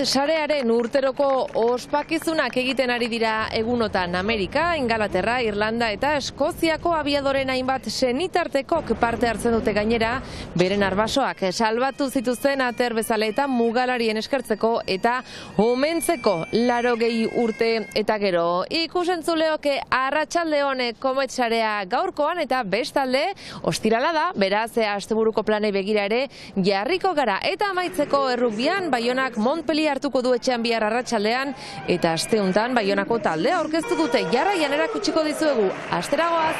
sarearen urteroko ospakizunak egiten ari dira egunotan Amerika, Ingalaterra, Irlanda eta Eskoziako abiadoren hainbat senitartekok parte hartzen dute gainera, beren arbasoak salbatu zituzten ater bezala eta mugalarien eskertzeko eta omentzeko 80 urte eta gero. Ikusentzuleoke arratsalde honek Komet sarea gaurkoan eta bestalde ostirala da, beraz asteburuko planei begira ere jarriko gara eta amaitzeko errugbian Baionak Montpellier hartuko du etxean bihar arratsaldean eta aste hontan Baionako taldea aurkeztu dute. Jarraian erakutsiko dizuegu. Asteragoaz.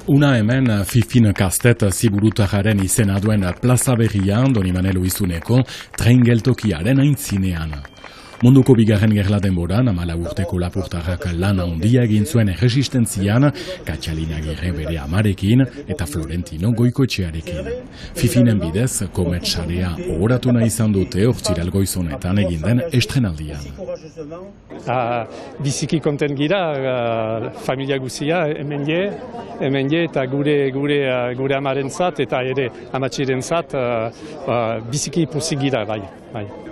Una hemen Fifin Kastet ziburutajaren izena duen plaza berrian Doni Manelo izuneko tren geltokiaren aintzinean. Munduko bigarren gerla denboran, 14 urteko lapurtarrak lan handia egin zuen erresistentzian, Katxalin Agirre bere amarekin eta Florentino Goikoetxearekin. Fifinen bidez, Komet sarea ohoratu nahi izan dute Ortziral goizonetan egin den estrenaldian. Biziki konten gira, familia guzia, hemen je eta gure amarentzat eta ere amatxirentzat biziki pozik gira, bai.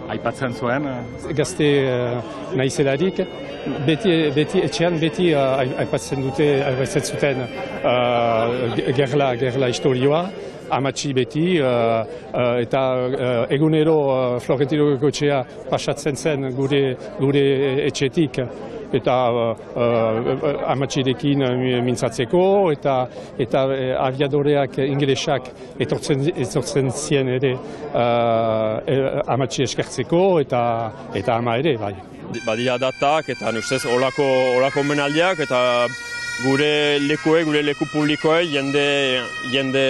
Aipatzen zuen? Gazte naizelarik, beti etxean aipatzen zuten gerla historioa, amatxi beti, eta egunero Florentino Goikoetxea pasatzen zen gure etxetik, eta amatxirekin mintzatzeko, eta aviadoreak ingelesak etortzen zien ere amatxi eskertzeko, eta ama ere, bai. Badira datak eta ustez olako menaldiak eta gure leku publikoe jende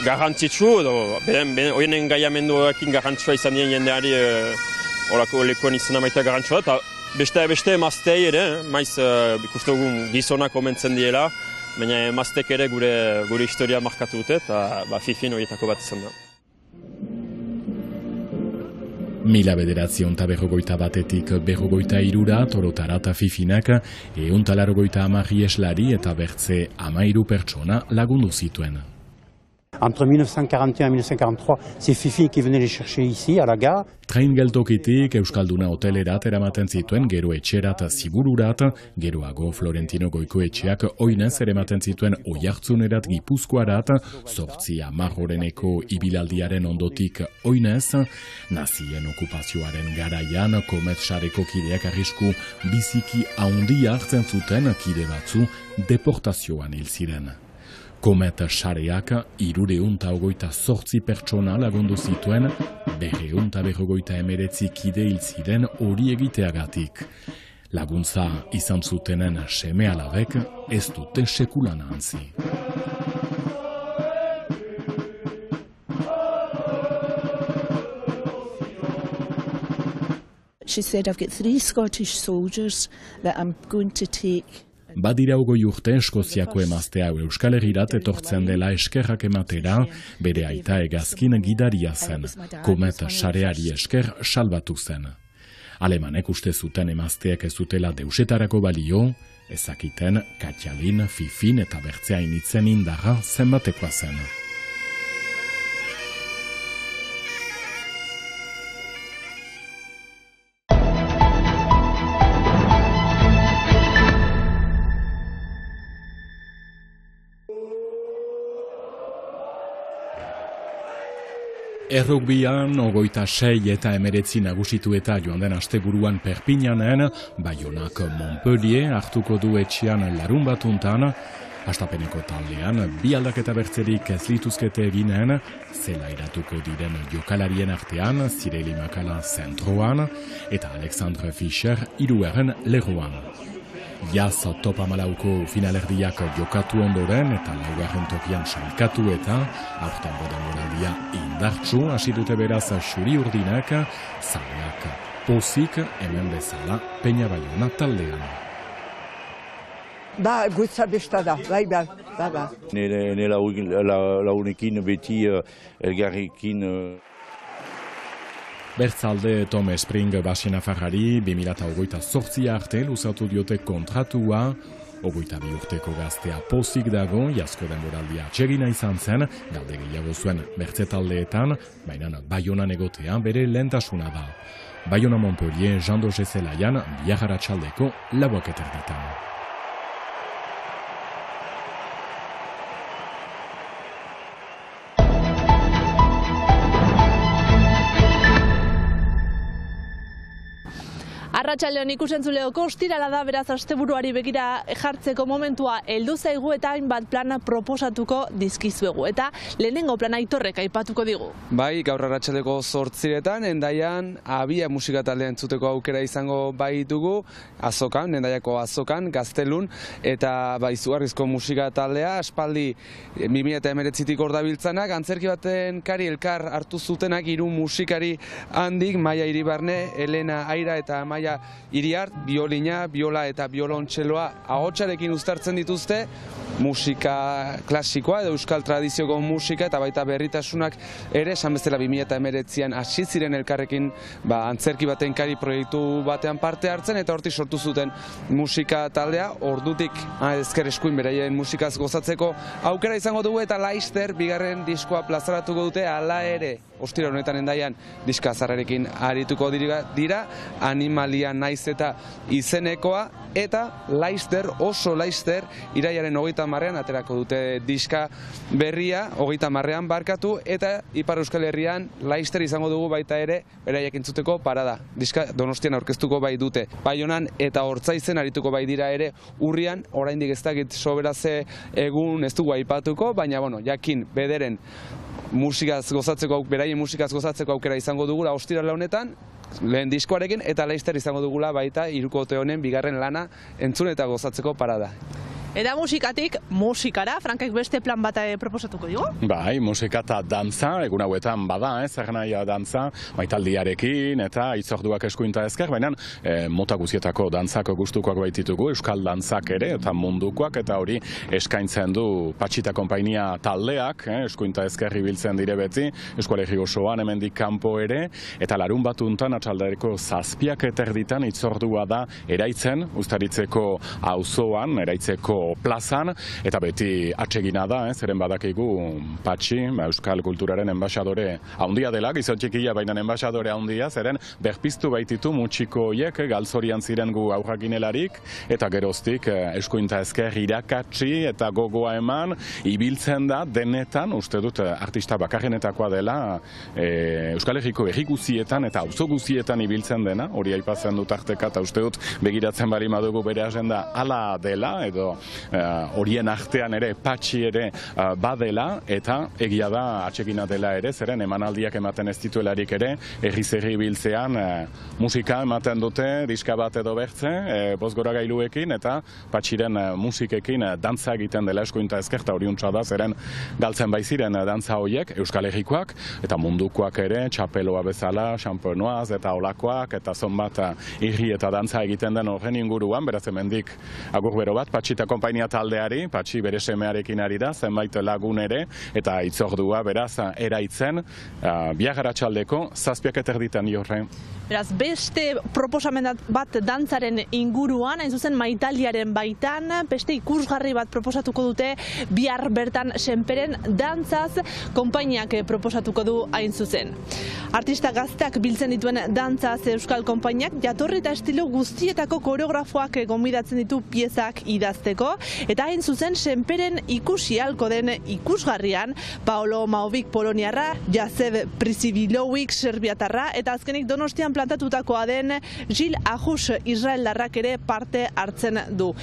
garrantzitsu, horien engaiamenduekin garrantzitsua izan dien jendeari olako lekuen izan amaitea garrantzitsua, eta beste emaztei ere, maiz ikusten dugun gizonak omentzen diela, baina emaztek ere gure historia markatu dute, eta Fifin horietako bat izan da. 1951 berrogeita irura torotara eta Fifinak 180 eslari eta bertze 13 pertsona lagundu zituen. Entre 1941 et 1943, c'est Fifi qui venait les chercher ici, à la gare. Train geltokitik Euskalduna hotelerat eramaten zituen, gero etxerat zibururat, geroago Florentino Goikoetxeak oinez eramaten zituen Oiartzunerat Gipuzkoarat, 8 horeneko ibilaldiaren ondotik oinez, nazien okupazioaren garaian Komet sareko kideak arrisku biziki handia hartzen zuten kide batzu deportazioan hil ziren. Komet sareak 328 pertsona lagundu zituen, 249 kide hil ziren hori egiteagatik. Laguntza izan zutenen seme-alabek ez dute sekulan ahantzi. She said, I've got 3 Scottish soldiers that I'm going to take. Badira 20 urte Eskoziako emazte hau Euskal Herrirat etortzen dela eskerrak ematera, bere aita hegazkin gidaria zen, Komet sareari esker salbatu zen. Alemanek uste zuten emazteak ez zutela deusetarako balio, ezakiten Katxalin, Fifin eta bertzeainitzen indarra zenbatekoa zen. Errugbian 26 eta 19 nagusitu eta joan den asteburuan Perpignanen, Baionak Montpellier hartuko du etxean larun batuntan, hastapeneko taldean, 2 aldaketa bertzerik ez lituzkete eginen, zela iratuko diren jokalarien artean, Zireli Makala zentroan, eta Alexandre Fischer 3. lerroan. Jaz top 14ko finalerdiak jokatu ondoren eta 4. tokian sailkatu eta aurtengo denboraldia indartsu hasi dute beraz xuri urdinak, zaleak pozik hemen bezala Peña Baiona taldean. Gutza besta da, bai. Nire launekin beti elgarrekin Bertzalde Tom Spring Basienafarrari 2028 arte luzatu diote kontratua. 22 urteko gaztea pozik dago, jasko denboraldia atsegina izan zen, galde gehiago zuen bertze taldeetan, baina Baionan egotea bere lehentasuna da. Baiona Montpellier Jean-Doge Zelaian bihar arratsaldeko 4:30. Arratsaldeon ikusentzuleoko ostirala da, beraz asteburuari begira jartzeko momentua heldu zaigu eta hainbat plana proposatuko dizkizuegu. Eta lehenengo plana Aitorrek aipatuko digu. Bai, gaur arratsaldeko 8:00 Hendaian abia musika taldea entzuteko aukera izango baitugu, Azokan, Hendaiako Azokan, Gaztelun, eta izugarrizko musika taldea, aspaldi 2019tik hor dabiltzanak, antzerki baten kari elkar hartu zutenak 3 musikari handik, Maia Iribarne, Elena Aira eta Maia Iriart, biolina, biola eta biolontxeloa ahotsarekin uztartzen dituzte, musika klasikoa edo euskal tradizioko musika eta baita berritasunak ere, esan bezala 2019an hasi ziren elkarrekin antzerki baten kari proiektu batean parte hartzen eta hortik sortu zuten musika taldea, ordutik ezker eskuin beraien musikaz gozatzeko aukera izango dugu eta Laister bigarren diskoa plazaratuko dute, hala ere ostira honetan Hendaian diska zarrarekin arituko dira, Animalia naiz eta izenekoa, eta Laister, oso Laister, irailaren 30an aterako dute diska berria, 30an barkatu, eta Ipar Euskal Herrian Laister izango dugu baita ere beraiek entzuteko parada. Diska Donostian aurkeztuko bai dute. Baionan eta Ortzaizen arituko bai dira ere urrian, oraindik ez dakit sobera ze egun ez dugu aipatuko, baina jakin bederen beraien musikaz gozatzeko aukera izango dugula ostirala honetan, lehen diskoarekin, eta Laister izango dugula baita hirukote honen bigarren lana entzun eta gozatzeko parada. Eta musikatik, musikara, Frankek beste plan bat proposatuko digu? Bai, musika eta dantza, egun hauetan bada, zer nahi dantza, maitaldiarekin eta hitzorduak eskuinta ezker, baina mota guzietako dantzak gustukoak baititugu, euskal dantzak ere eta mundukoak, eta hori eskaintzen du Patxita konpainia taldeak, eskuinta ezker ibiltzen dire beti, Eskualegi osoan hemendik kanpo ere, eta larun batuntan atxaldareko 7:30 hitzordua da eraitzen, Uztaritzeko auzoan, eraitzeko plazan, eta beti atsegina da, zeren badakigu Patxi, euskal kulturaren enbaxadore handia dela, gizon txikia baina enbaxadore handia, zeren berpiztu baititu mutxiko hiek, galzorian ziren gu aurrakinelarik, eta geroztik eskuinta ezker irakatsi eta gogoa eman, ibiltzen da denetan, uste dut artista bakarrenetakoa dela, Euskal Herriko herri guzietan eta auzo guzietan ibiltzen dena, hori aipatzen dut arteka, eta uste dut begiratzen bari madugu bere agenda hala dela, edo horien artean ere Patxi ere badela, eta egia da atsegina dela ere, zeren emanaldiak ematen ez dituelarik ere, herri biltzean musika ematen dute, diska bat edo bertze, bozgora gailuekin, eta Patxiren musikekin dantza egiten dela eskuinta ezkerta hori untsa da, zeren galtzen baiziren dantza horiek, Euskal Herrikoak, eta mundukoak ere, txapeloa bezala, xamponoaz eta olakoak, eta zonbat irri eta dantza egiten den horren inguruan, beraz hemendik agur bero bat, Patxita konpainia taldeari, Patxi bere semearekin ari da, zenbait lagun ere, eta hitzordua beraz eraitzen, bihar arratsaldeko 7:30 jorre. Beraz, beste proposamen bat dantzaren inguruan, hain zuzen maitaldiaren baitan, beste ikusgarri bat proposatuko dute bihar bertan senperen dantzaz konpainiak proposatuko du hain zuzen. Artista gazteak biltzen dituen dantzaz euskal konpainiak jatorri eta estilo guztietako koreografoak gonbidatzen ditu piezak idazteko, eta hain zuzen senperen ikusi ahalko den ikusgarrian Paolo Maovik poloniarra, Jaceb Prisibilowik serbiatarra, eta azkenik Donostian plantatutakoa den Gil Ajus israeldarrak ere parte hartzen du.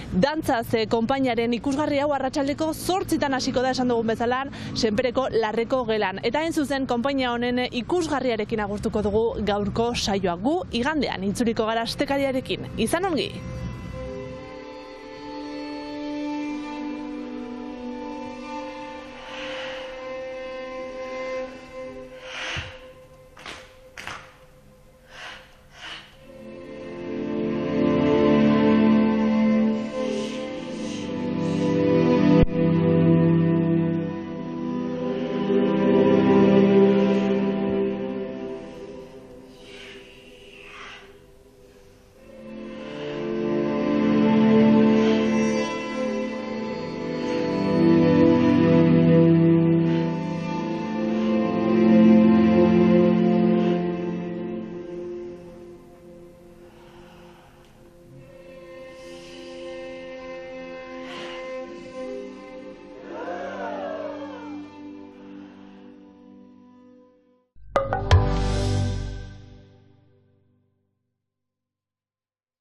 Dantzaz konpainiaren ikusgarri hau arratsaldeko 8:00 hasiko da, esan dugun bezala, senpereko Larreko gelan. Eta hain zuzen konpainia honen ikusgarriarekin agurtuko dugu gaurko saioa. Gu igandean itzuliko gara astekariarekin. Izan ongi!